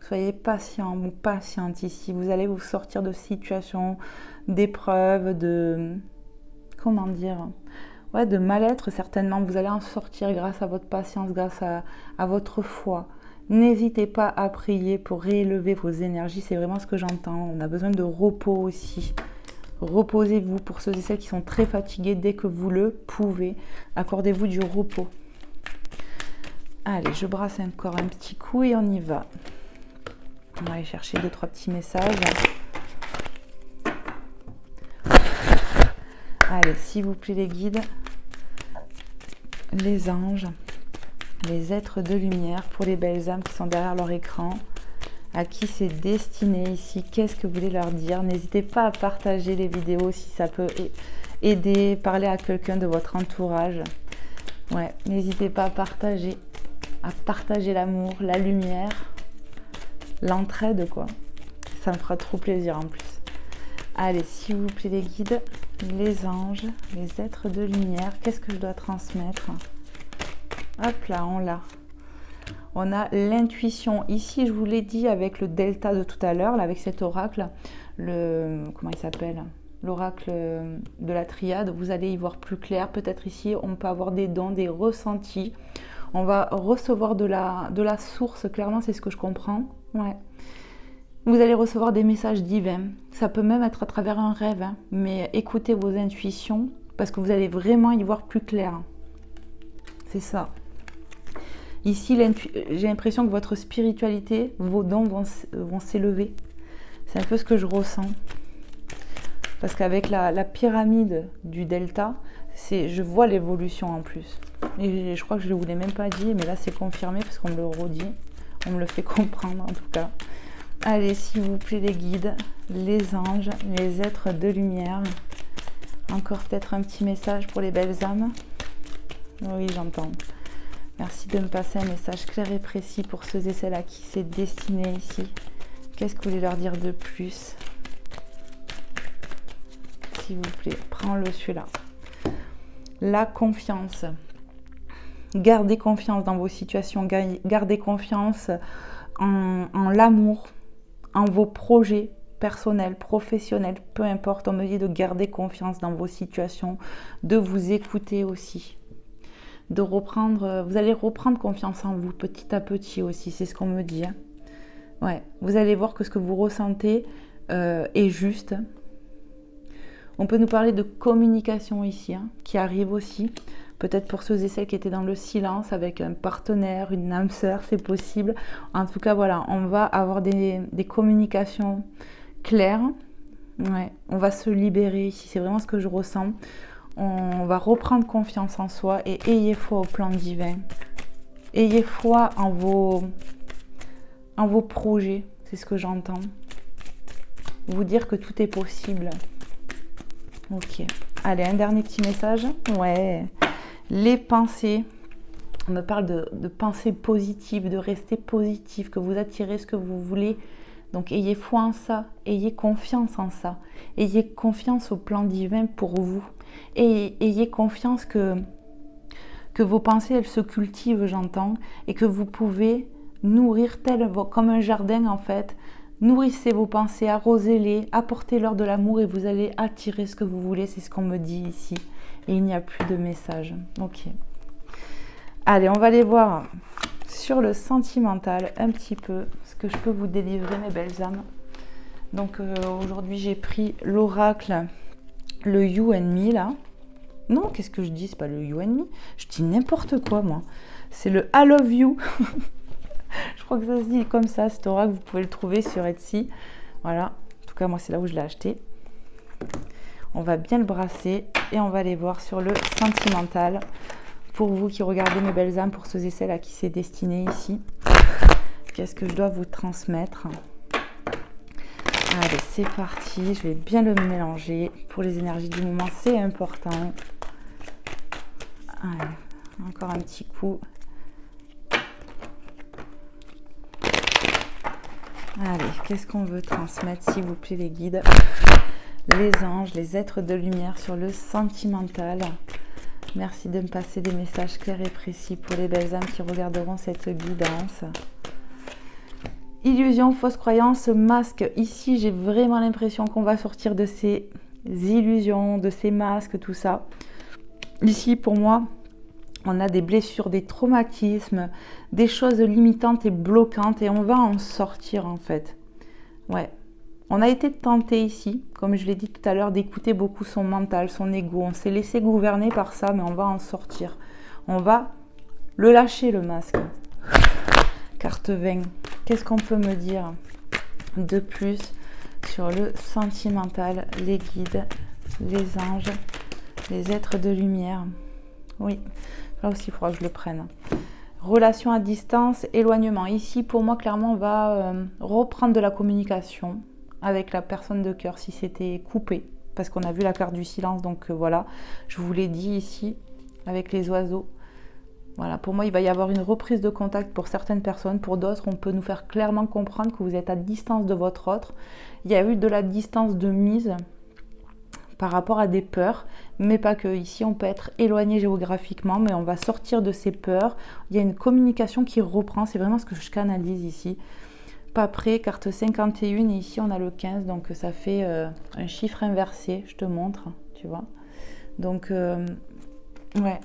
Soyez patient ou patiente ici. Vous allez vous sortir de situations, d'épreuves, de... Comment dire? Ouais, de mal-être, certainement. Vous allez en sortir grâce à votre patience, grâce à votre foi. N'hésitez pas à prier pour réélever vos énergies. C'est vraiment ce que j'entends. On a besoin de repos aussi. Reposez-vous pour ceux et celles qui sont très fatigués. Dès que vous le pouvez, accordez-vous du repos. Allez, je brasse encore un petit coup et on y va. On va aller chercher 2-3 petits messages. Allez, s'il vous plaît les guides, les anges, les êtres de lumière, pour les belles âmes qui sont derrière leur écran, à qui c'est destiné ici, qu'est-ce que vous voulez leur dire? N'hésitez pas à partager les vidéos si ça peut aider, parler à quelqu'un de votre entourage. Ouais, n'hésitez pas à partager l'amour, la lumière, l'entraide, quoi. Ça me fera trop plaisir en plus. Allez, s'il vous plaît les guides, les anges, les êtres de lumière, qu'est-ce que je dois transmettre? Hop là, on l'a. On a l'intuition. Ici, je vous l'ai dit avec le delta de tout à l'heure, avec cet oracle, comment il s'appelle? L'oracle de la triade. Vous allez y voir plus clair. Peut-être ici, on peut avoir des dons, des ressentis. On va recevoir de la source. Clairement, c'est ce que je comprends. Ouais. Vous allez recevoir des messages divins. Ça peut même être à travers un rêve. Hein. Mais écoutez vos intuitions parce que vous allez vraiment y voir plus clair. C'est ça. Ici, j'ai l'impression que votre spiritualité, vos dons vont s'élever. C'est un peu ce que je ressens. Parce qu'avec la pyramide du delta, je vois l'évolution en plus. Et je crois que je ne vous l'ai même pas dit, mais là c'est confirmé parce qu'on me le redit. On me le fait comprendre en tout cas. Allez, s'il vous plaît les guides, les anges, les êtres de lumière. Encore peut-être un petit message pour les belles âmes. Oui, j'entends. Merci de me passer un message clair et précis pour ceux et celles à qui c'est destiné ici. Qu'est-ce que vous voulez leur dire de plus? S'il vous plaît, prends-le celui-là. La confiance. Gardez confiance dans vos situations. Gardez confiance en l'amour, en vos projets personnels, professionnels, peu importe. On me dit de garder confiance dans vos situations, de vous écouter aussi. Vous allez reprendre confiance en vous petit à petit aussi, c'est ce qu'on me dit. Hein. Ouais, vous allez voir que ce que vous ressentez est juste. On peut nous parler de communication ici, hein, qui arrive aussi. Peut-être pour ceux et celles qui étaient dans le silence avec un partenaire, une âme sœur, c'est possible. En tout cas, voilà, on va avoir des communications claires. Ouais, on va se libérer ici, c'est vraiment ce que je ressens. On va reprendre confiance en soi et ayez foi au plan divin. Ayez foi en vos projets, c'est ce que j'entends. Vous dire que tout est possible. Ok. Allez, un dernier petit message. Ouais. Les pensées. On me parle de pensées positives, de rester positif, que vous attirez ce que vous voulez. Donc, ayez foi en ça. Ayez confiance en ça. Ayez confiance au plan divin pour vous. Et ayez confiance que vos pensées, elles se cultivent, j'entends, et que vous pouvez nourrir comme un jardin, en fait, Nourrissez vos pensées, arrosez-les, apportez-leur de l'amour et vous allez attirer ce que vous voulez. C'est ce qu'on me dit ici. Et il n'y a plus de message. Ok. Allez, on va aller voir sur le sentimental un petit peu ce que je peux vous délivrer, mes belles âmes. Donc aujourd'hui, j'ai pris l'oracle, le You and Me là. Non, qu'est-ce que je dis? C'est pas le You and Me. Je dis n'importe quoi, moi. C'est le I Love You. Je crois que ça se dit comme ça, cet oracle. Vous pouvez le trouver sur Etsy. Voilà. En tout cas, moi, c'est là où je l'ai acheté. On va bien le brasser et on va aller voir sur le sentimental. Pour vous qui regardez, mes belles âmes, pour ceux et celles à qui c'est destiné ici. Qu'est-ce que je dois vous transmettre? Allez, c'est parti. Je vais bien le mélanger. Pour les énergies du moment, c'est important. Allez, encore un petit coup. Allez, qu'est-ce qu'on veut transmettre, s'il vous plaît, les guides, les anges, les êtres de lumière sur le sentimental. Merci de me passer des messages clairs et précis pour les belles âmes qui regarderont cette guidance. Illusion, fausse croyance, masque. Ici, j'ai vraiment l'impression qu'on va sortir de ces illusions, de ces masques, tout ça. Ici, pour moi, on a des blessures, des traumatismes, des choses limitantes et bloquantes et on va en sortir en fait. Ouais. On a été tenté ici, comme je l'ai dit tout à l'heure, d'écouter beaucoup son mental, son ego. On s'est laissé gouverner par ça, mais on va en sortir. On va le lâcher, le masque. Carte 20. Qu'est-ce qu'on peut me dire de plus sur le sentimental, les guides, les anges, les êtres de lumière? Oui. Là aussi, il faudra que je le prenne. Relation à distance, éloignement. Ici, pour moi, clairement, on va reprendre de la communication avec la personne de cœur si c'était coupé. Parce qu'on a vu la carte du silence, donc voilà. Je vous l'ai dit ici, avec les oiseaux. Voilà, pour moi, il va y avoir une reprise de contact pour certaines personnes. Pour d'autres, on peut nous faire clairement comprendre que vous êtes à distance de votre autre. Il y a eu de la distance de mise par rapport à des peurs, mais pas que. Ici, on peut être éloigné géographiquement, mais on va sortir de ces peurs. Il y a une communication qui reprend, c'est vraiment ce que je canalise ici. Pas prêt, carte 51, et ici on a le 15, donc ça fait un chiffre inversé, je te montre, tu vois. Donc, ouais,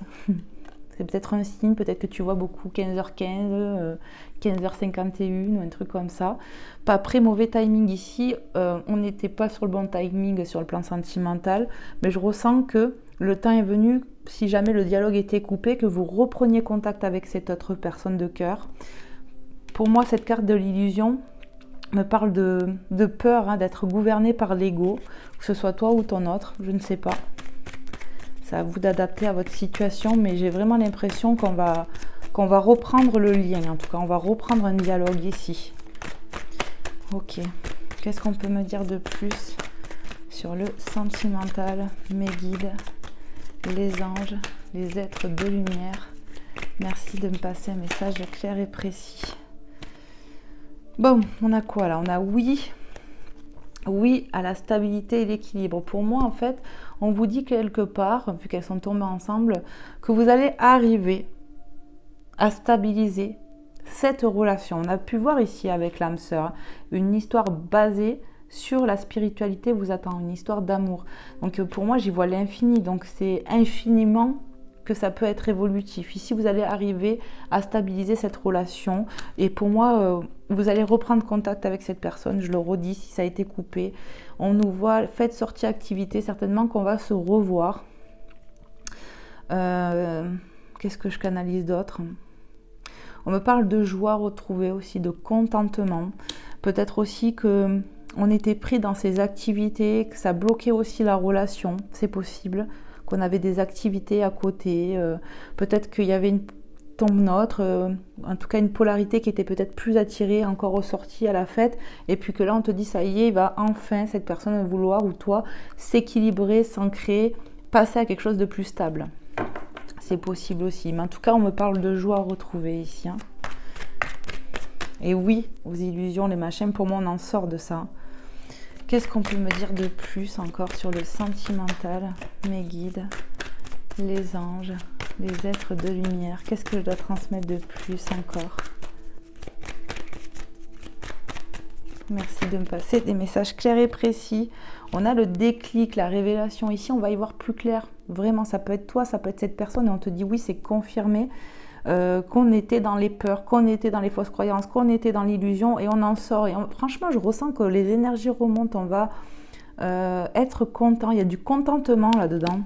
c'est peut-être un signe, peut-être que tu vois beaucoup 15h15, 15h51 ou un truc comme ça. Pas prêt, mauvais timing ici. On n'était pas sur le bon timing sur le plan sentimental, mais je ressens que le temps est venu, si jamais le dialogue était coupé, que vous repreniez contact avec cette autre personne de cœur. Pour moi, cette carte de l'illusion me parle de peur, hein, d'être gouverné par l'ego, que ce soit toi ou ton autre, je ne sais pas. C'est à vous d'adapter à votre situation, mais j'ai vraiment l'impression qu'on va reprendre le lien. En tout cas, on va reprendre un dialogue ici. Ok. Qu'est-ce qu'on peut me dire de plus sur le sentimental, mes guides, les anges, les êtres de lumière? Merci de me passer un message clair et précis. Bon, on a quoi là? On a oui à la stabilité et l'équilibre. Pour moi, en fait, on vous dit quelque part, vu qu'elles sont tombées ensemble, que vous allez arriver à stabiliser cette relation. On a pu voir ici avec l'âme sœur une histoire basée sur la spiritualité vous attend, une histoire d'amour. Donc pour moi, j'y vois l'infini. Donc c'est infiniment que ça peut être évolutif. Ici, vous allez arriver à stabiliser cette relation. Et pour moi, vous allez reprendre contact avec cette personne. Je le redis, si ça a été coupé. On nous voit, faites sortie activité, certainement qu'on va se revoir. Qu'est-ce que je canalise d'autre? On me parle de joie retrouvée aussi, de contentement. Peut-être aussi que on était pris dans ces activités, que ça bloquait aussi la relation. C'est possible qu'on avait des activités à côté. Peut-être qu'il y avait une tombe neutre, en tout cas une polarité qui était peut-être plus attirée, encore ressortie à la fête. Et puis que là, on te dit, ça y est, il va enfin, cette personne vouloir, ou toi, s'équilibrer, s'ancrer, passer à quelque chose de plus stable. C'est possible aussi. Mais en tout cas, on me parle de joie retrouvée ici. Hein. Et oui, aux illusions, les machins, pour moi, on en sort de ça. Qu'est-ce qu'on peut me dire de plus encore sur le sentimental, mes guides, les anges, les êtres de lumière? Qu'est-ce que je dois transmettre de plus encore? Merci de me passer des messages clairs et précis. On a le déclic, la révélation. Ici, on va y voir plus clair. Vraiment, ça peut être toi, ça peut être cette personne. Et on te dit oui, c'est confirmé qu'on était dans les peurs, qu'on était dans les fausses croyances, qu'on était dans l'illusion. Et on en sort. Et franchement, je ressens que les énergies remontent. On va être content. Il y a du contentement là-dedans.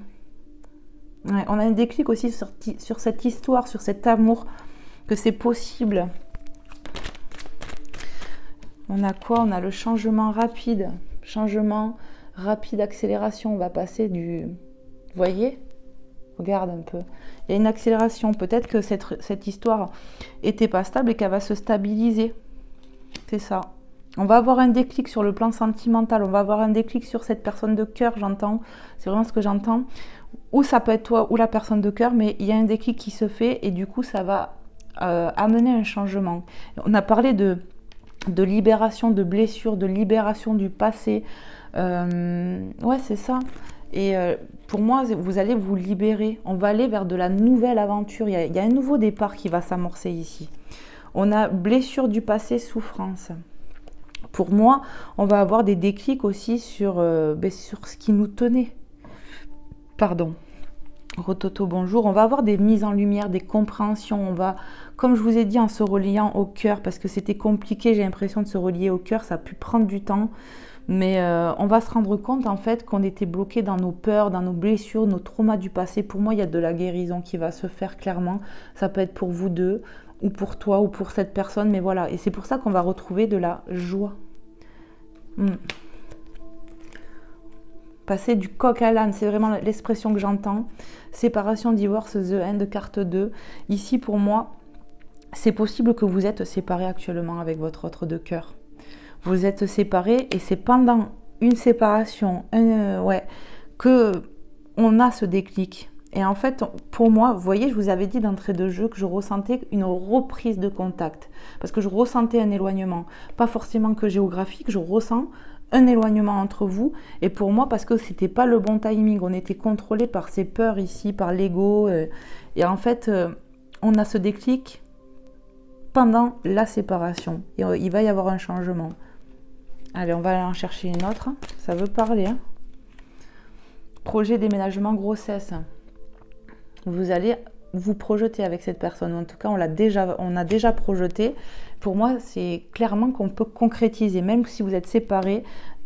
Ouais, on a un déclic aussi sur cette histoire, sur cet amour, que c'est possible. On a quoi? On a le changement rapide. Changement rapide, accélération. On va passer du... Vous voyez? Regarde un peu. Il y a une accélération. Peut-être que cette histoire n'était pas stable et qu'elle va se stabiliser. C'est ça. On va avoir un déclic sur le plan sentimental. On va avoir un déclic sur cette personne de cœur, j'entends. C'est vraiment ce que j'entends. Ou ça peut être toi ou la personne de cœur, mais il y a un déclic qui se fait et du coup, ça va amener un changement. On a parlé de libération de blessures, de libération du passé. Ouais, c'est ça. Et pour moi, vous allez vous libérer. On va aller vers de la nouvelle aventure. Il y a un nouveau départ qui va s'amorcer ici. On a blessure du passé, souffrance. Pour moi, on va avoir des déclics aussi sur ce qui nous tenait. Pardon. Rototo, bonjour. On va avoir des mises en lumière, des compréhensions. On va, comme je vous ai dit, en se reliant au cœur, parce que c'était compliqué, j'ai l'impression de se relier au cœur, ça a pu prendre du temps. Mais on va se rendre compte en fait qu'on était bloqué dans nos peurs, dans nos blessures, nos traumas du passé. Pour moi, il y a de la guérison qui va se faire clairement. Ça peut être pour vous deux, ou pour toi, ou pour cette personne. Mais voilà, et c'est pour ça qu'on va retrouver de la joie. Passer du coq à l'âne, c'est vraiment l'expression que j'entends. Séparation, divorce, The End, carte 2. Ici, pour moi, c'est possible que vous êtes séparés actuellement avec votre autre de cœur. Vous êtes séparés et c'est pendant une séparation que on a ce déclic. Et en fait, pour moi, vous voyez, je vous avais dit d'entrée de jeu que je ressentais une reprise de contact. Parce que je ressentais un éloignement. Pas forcément que géographique, je ressens un éloignement entre vous. Et pour moi, parce que c'était pas le bon timing. On était contrôlé par ces peurs ici, par l'ego. Et en fait, on a ce déclic pendant la séparation. Et il va y avoir un changement. Allez, on va aller en chercher une autre. Ça veut parler. Hein. Projet déménagement grossesse. Vous allez vous projeter avec cette personne. En tout cas, on a déjà projeté. Pour moi, c'est clairement qu'on peut concrétiser. Même si vous êtes séparés,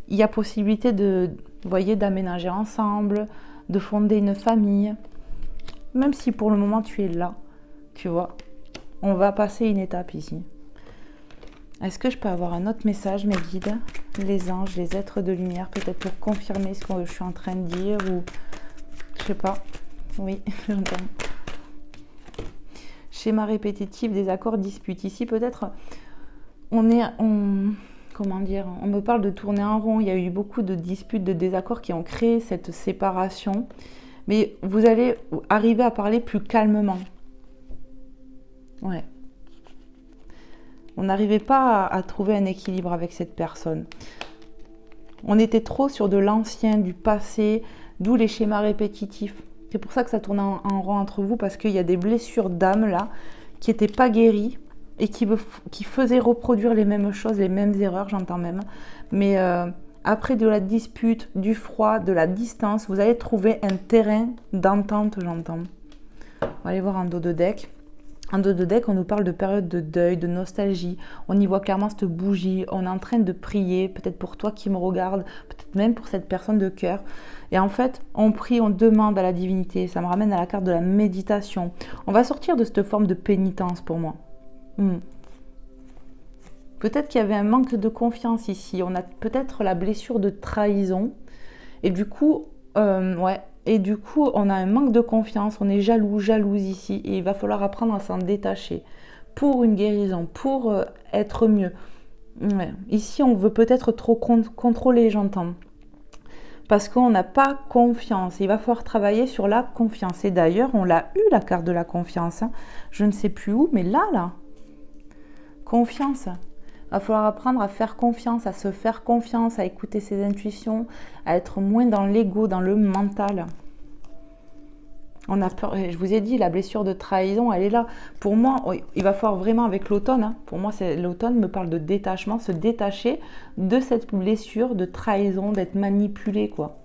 il y a possibilité d'aménager ensemble, de fonder une famille. Même si pour le moment, tu es là, tu vois. On va passer une étape ici. Est-ce que je peux avoir un autre message, mes guides, les anges, les êtres de lumière, peut-être pour confirmer ce que je suis en train de dire ou je sais pas. Oui, j'entends. Schéma répétitif, désaccord, dispute. Ici, peut-être, comment dire, on me parle de tourner en rond. Il y a eu beaucoup de disputes, de désaccords qui ont créé cette séparation. Mais vous allez arriver à parler plus calmement. Ouais. On n'arrivait pas à trouver un équilibre avec cette personne. On était trop sur de l'ancien, du passé, d'où les schémas répétitifs. C'est pour ça que ça tourne en rond entre vous, parce qu'il y a des blessures d'âme là, qui n'étaient pas guéries et qui faisaient reproduire les mêmes choses, les mêmes erreurs, j'entends même. Mais après de la dispute, du froid, de la distance, vous allez trouver un terrain d'entente, j'entends. On va aller voir en dos de deck. En dos de deck, on nous parle de période de deuil, de nostalgie. On y voit clairement cette bougie. On est en train de prier, peut-être pour toi qui me regarde, peut-être même pour cette personne de cœur. Et en fait, on prie, on demande à la divinité. Ça me ramène à la carte de la méditation. On va sortir de cette forme de pénitence pour moi. Peut-être qu'il y avait un manque de confiance ici. On a peut-être la blessure de trahison. Et du coup, Et du coup, on a un manque de confiance, on est jaloux, jalouse ici. Et il va falloir apprendre à s'en détacher pour une guérison, pour être mieux. Ouais. Ici, on veut peut-être trop contrôler, j'entends. Parce qu'on n'a pas confiance. Il va falloir travailler sur la confiance. Et d'ailleurs, on l'a eu, la carte de la confiance. Hein. Je ne sais plus où, mais là. Confiance. Il va falloir apprendre à faire confiance, à se faire confiance, à écouter ses intuitions, à être moins dans l'ego, dans le mental. On a peur, je vous ai dit, la blessure de trahison, elle est là. Pour moi, il va falloir vraiment avec l'automne, hein, pour moi, l'automne me parle de détachement, se détacher de cette blessure de trahison, d'être manipulé, quoi.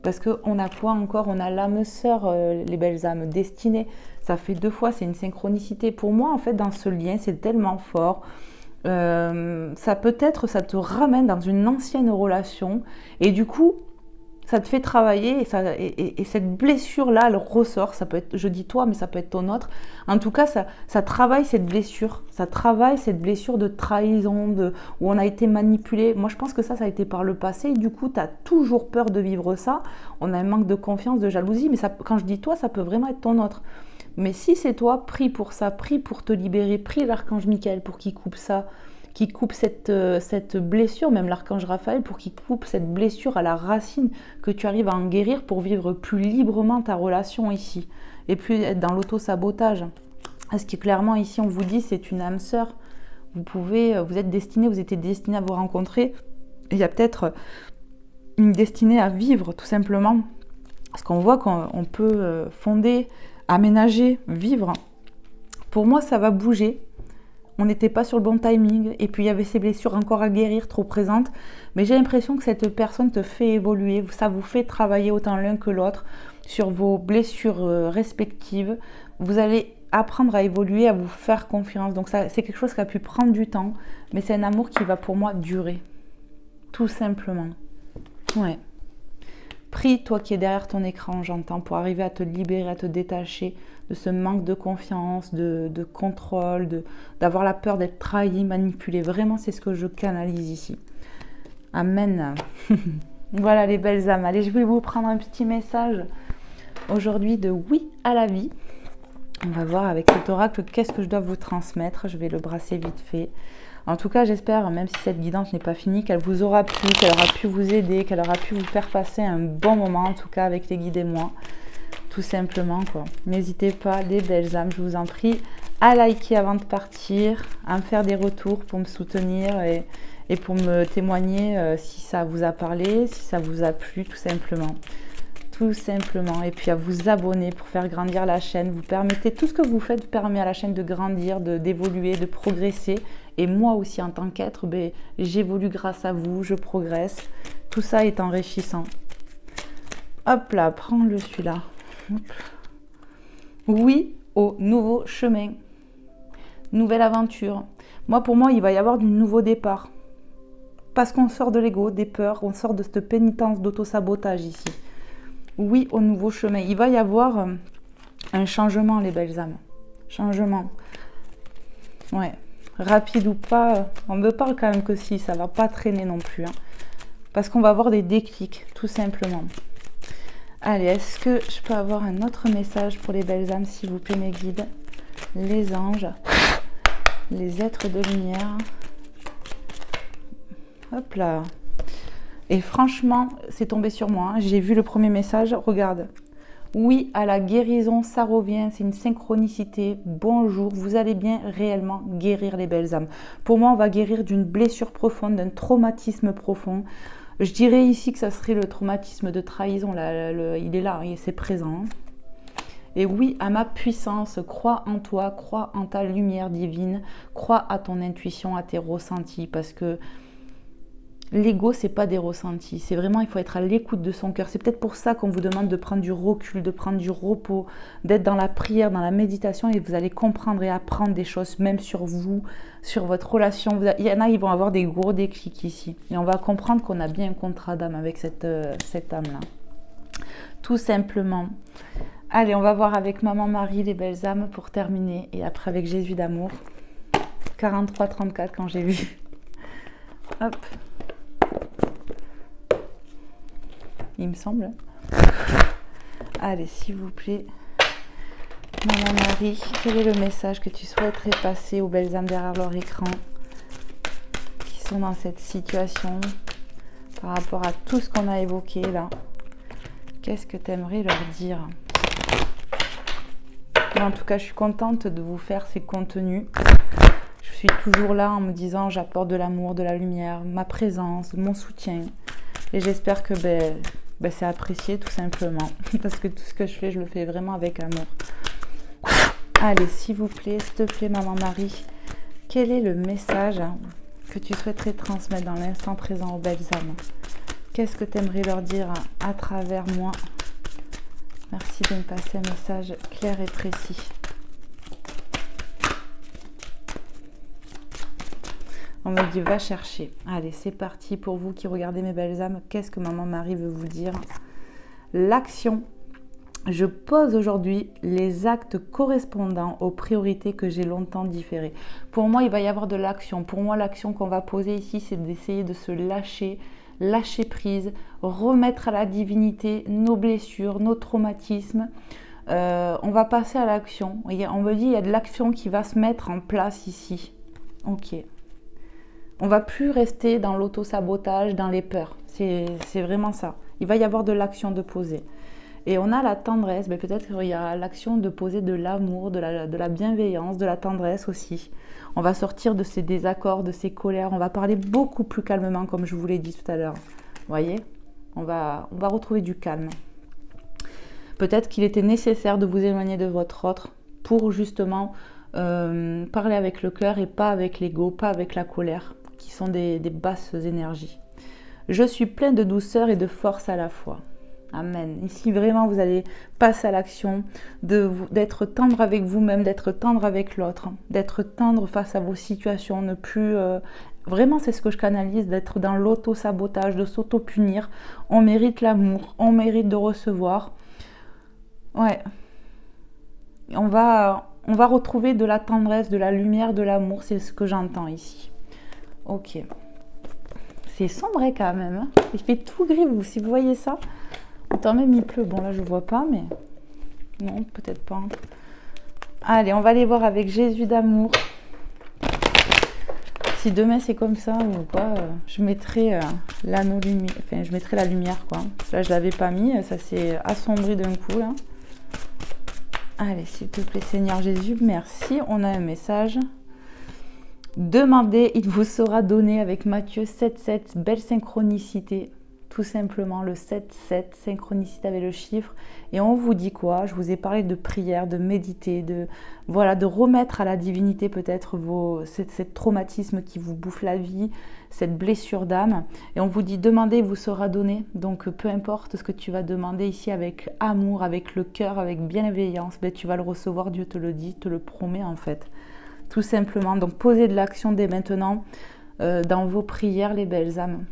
Parce qu'on a quoi encore? On a l'âme sœur, les belles âmes, destinée. Ça fait 2 fois, c'est une synchronicité. Pour moi, en fait, dans ce lien, c'est tellement fort. Ça peut-être, ça te ramène dans une ancienne relation. Et du coup, ça te fait travailler et cette blessure-là, elle ressort. Ça peut être, je dis toi, mais ça peut être ton autre. En tout cas, ça travaille cette blessure. Ça travaille cette blessure de trahison, où on a été manipulé. Moi, je pense que ça a été par le passé. Et du coup, tu as toujours peur de vivre ça. On a un manque de confiance, de jalousie. Mais ça, quand je dis toi, ça peut vraiment être ton autre. Mais si c'est toi, prie pour ça, prie pour te libérer, prie l'archange Michael pour qu'il coupe ça, qu'il coupe cette blessure, même l'archange Raphaël, pour qu'il coupe cette blessure à la racine, que tu arrives à en guérir pour vivre plus librement ta relation ici, et plus être dans l'auto-sabotage. Parce que clairement ici, on vous dit, c'est une âme sœur. Vous êtes destiné, vous étiez destiné à vous rencontrer. Il y a peut-être une destinée à vivre, tout simplement. Parce qu'on voit qu'on peut fonder, aménager, vivre. Pour moi, ça va bouger. On n'était pas sur le bon timing. Et puis, il y avait ces blessures encore à guérir, trop présentes. Mais j'ai l'impression que cette personne te fait évoluer. Ça vous fait travailler autant l'un que l'autre sur vos blessures respectives. Vous allez apprendre à évoluer, à vous faire confiance. Donc, ça, c'est quelque chose qui a pu prendre du temps. Mais c'est un amour qui va pour moi durer. Tout simplement. Ouais. Prie, toi qui es derrière ton écran, j'entends, pour arriver à te libérer, à te détacher de ce manque de confiance, de contrôle, d'avoir la peur d'être trahi, manipulé. Vraiment, c'est ce que je canalise ici. Amen. Voilà les belles âmes. Allez, je vais vous prendre un petit message aujourd'hui de oui à la vie. On va voir avec cet oracle qu'est-ce que je dois vous transmettre. Je vais le brasser vite fait. En tout cas, j'espère, même si cette guidance n'est pas finie, qu'elle vous aura plu, qu'elle aura pu vous aider, qu'elle aura pu vous faire passer un bon moment, en tout cas avec les guides et moi. Tout simplement, quoi. N'hésitez pas, les belles âmes, je vous en prie, à liker avant de partir, à me faire des retours pour me soutenir et pour me témoigner si ça vous a parlé, si ça vous a plu, tout simplement. Tout simplement. Et puis à vous abonner pour faire grandir la chaîne. Vous permettez, tout ce que vous faites permet à la chaîne de grandir, d'évoluer, de progresser. Et moi aussi, en tant qu'être, j'évolue grâce à vous, je progresse. Tout ça est enrichissant. Hop là, prends-le celui-là. Oui au nouveau chemin. Nouvelle aventure. Moi, pour moi, il va y avoir du nouveau départ. Parce qu'on sort de l'ego, des peurs, on sort de cette pénitence d'auto-sabotage ici. Oui au nouveau chemin. Il va y avoir un changement, les belles âmes. Changement. Ouais. Rapide ou pas, on me parle quand même que si, ça va pas traîner non plus. Hein. Parce qu'on va avoir des déclics, tout simplement. Allez, est-ce que je peux avoir un autre message pour les belles âmes, s'il vous plaît, mes guides? Les anges, les êtres de lumière. Hop là. Et franchement, c'est tombé sur moi. Hein. J'ai vu le premier message, regarde. Oui, à la guérison, ça revient, c'est une synchronicité. Bonjour, vous allez bien réellement guérir les belles âmes. Pour moi, on va guérir d'une blessure profonde, d'un traumatisme profond. Je dirais ici que ça serait le traumatisme de trahison. Il est là, c'est présent. Et oui, à ma puissance, crois en toi, crois en ta lumière divine, crois à ton intuition, à tes ressentis, parce que l'ego, c'est pas des ressentis. C'est vraiment, il faut être à l'écoute de son cœur. C'est peut-être pour ça qu'on vous demande de prendre du recul, de prendre du repos, d'être dans la prière, dans la méditation, et vous allez comprendre et apprendre des choses, même sur vous, sur votre relation. Il y en a, ils vont avoir des gros déclics ici. Et on va comprendre qu'on a bien un contrat d'âme avec cette âme-là. Tout simplement. Allez, on va voir avec Maman Marie, les belles âmes, pour terminer. Et après avec Jésus d'amour. 43-34 quand j'ai vu. Hop. Il me semble. Allez, s'il vous plaît. Maman Marie, quel est le message que tu souhaiterais passer aux belles âmes derrière leur écran qui sont dans cette situation par rapport à tout ce qu'on a évoqué là? Qu'est-ce que tu aimerais leur dire? Et en tout cas, je suis contente de vous faire ces contenus. Je suis toujours là en me disant j'apporte de l'amour, de la lumière, ma présence, mon soutien. Et j'espère que Ben, c'est apprécié tout simplement. Parce que tout ce que je fais, je le fais vraiment avec amour. Allez, s'il vous plaît, s'il te plaît, maman Marie, quel est le message que tu souhaiterais transmettre dans l'instant présent aux belles âmes? Qu'est-ce que tu aimerais leur dire à travers moi? Merci de me passer un message clair et précis. On me dit, va chercher. Allez, c'est parti pour vous qui regardez mes belles âmes. Qu'est-ce que maman Marie veut vous dire? L'action. Je pose aujourd'hui les actes correspondant aux priorités que j'ai longtemps différées. Pour moi, il va y avoir de l'action. Pour moi, l'action qu'on va poser ici, c'est d'essayer de se lâcher, lâcher prise, remettre à la divinité nos blessures, nos traumatismes. On va passer à l'action. On me dit, il y a de l'action qui va se mettre en place ici. Ok. On ne va plus rester dans l'auto-sabotage, dans les peurs. C'est vraiment ça. Il va y avoir de l'action de poser. Et on a la tendresse, mais peut-être qu'il y a l'action de poser de l'amour, de la bienveillance, de la tendresse aussi. On va sortir de ces désaccords, de ces colères. On va parler beaucoup plus calmement, comme je vous l'ai dit tout à l'heure. Vous voyez, on va retrouver du calme. Peut-être qu'il était nécessaire de vous éloigner de votre autre pour justement parler avec le cœur et pas avec l'ego, pas avec la colère, qui sont des basses énergies. Je suis plein de douceur et de force à la fois. Amen. Ici, vraiment, vous allez passer à l'action, d'être tendre avec vous-même, d'être tendre avec l'autre, d'être tendre face à vos situations, ne plus... Vraiment, c'est ce que je canalise, d'être dans l'auto-sabotage, de s'auto-punir. On mérite l'amour, on mérite de recevoir. Ouais. On va retrouver de la tendresse, de la lumière, de l'amour, c'est ce que j'entends ici. Ok. C'est sombre quand même, hein. Il fait tout gris, vous, si vous voyez ça. Attends, même il pleut. Bon, là, je vois pas, mais... Non, peut-être pas. Allez, on va aller voir avec Jésus d'amour. Si demain, c'est comme ça ou pas, je mettrai l'anneau lumière. Enfin, je mettrai la lumière, quoi. Là, je l'avais pas mis. Ça s'est assombri d'un coup, là. Allez, s'il te plaît, Seigneur Jésus, merci. On a un message. Demandez, il vous sera donné avec Matthieu 7,7. Belle synchronicité. Tout simplement, le 7,7, synchronicité avec le chiffre. Et on vous dit quoi? Je vous ai parlé de prière, de méditer, de remettre à la divinité peut-être cette traumatisme qui vous bouffe la vie, cette blessure d'âme. Et on vous dit, demandez, il vous sera donné. Donc, peu importe ce que tu vas demander ici avec amour, avec le cœur, avec bienveillance, ben, tu vas le recevoir, Dieu te le dit, te le promet en fait. Tout simplement. Donc, posez de l'action dès maintenant dans vos prières, les belles âmes.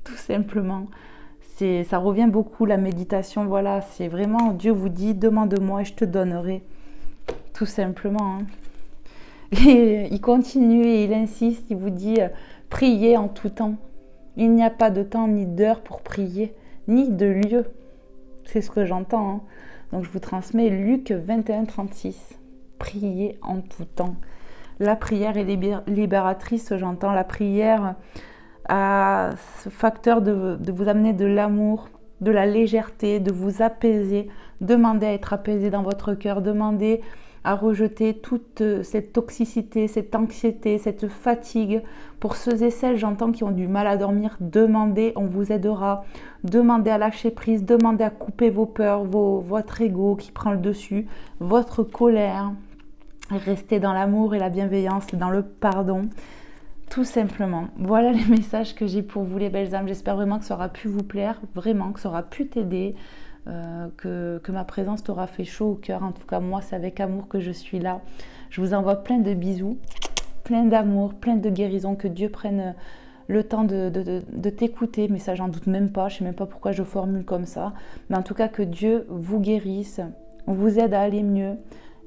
Tout simplement. Ça revient beaucoup, la méditation. Voilà, c'est vraiment, Dieu vous dit, demande-moi et je te donnerai. Tout simplement. Hein. Et il continue et il insiste, il vous dit, priez en tout temps. Il n'y a pas de temps ni d'heure pour prier, ni de lieu. C'est ce que j'entends. Hein. Donc je vous transmets Luc 21, 36. Priez en tout temps. La prière est libératrice, j'entends. La prière a ce facteur de vous amener de l'amour, de la légèreté, de vous apaiser. Demandez à être apaisé dans votre cœur. Demandez à rejeter toute cette toxicité, cette anxiété, cette fatigue. Pour ceux et celles, j'entends, qui ont du mal à dormir, demandez, on vous aidera. Demandez à lâcher prise, demandez à couper vos peurs, votre ego qui prend le dessus, votre colère. Restez dans l'amour et la bienveillance, dans le pardon. Tout simplement. Voilà les messages que j'ai pour vous, les belles âmes. J'espère vraiment que ça aura pu vous plaire, vraiment, que ça aura pu t'aider, que ma présence t'aura fait chaud au cœur. En tout cas, moi, c'est avec amour que je suis là. Je vous envoie plein de bisous, plein d'amour, plein de guérison. Que Dieu prenne le temps de t'écouter. Mais ça, j'en doute même pas. Je sais même pas pourquoi je formule comme ça. Mais en tout cas, que Dieu vous guérisse, vous aide à aller mieux.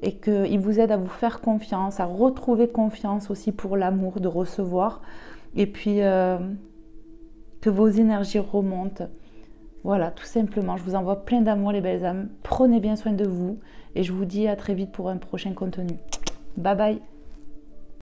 Et qu'il vous aide à vous faire confiance, à retrouver confiance aussi pour l'amour, de recevoir. Et puis, que vos énergies remontent. Voilà, tout simplement. Je vous envoie plein d'amour, les belles âmes. Prenez bien soin de vous. Et je vous dis à très vite pour un prochain contenu. Bye bye.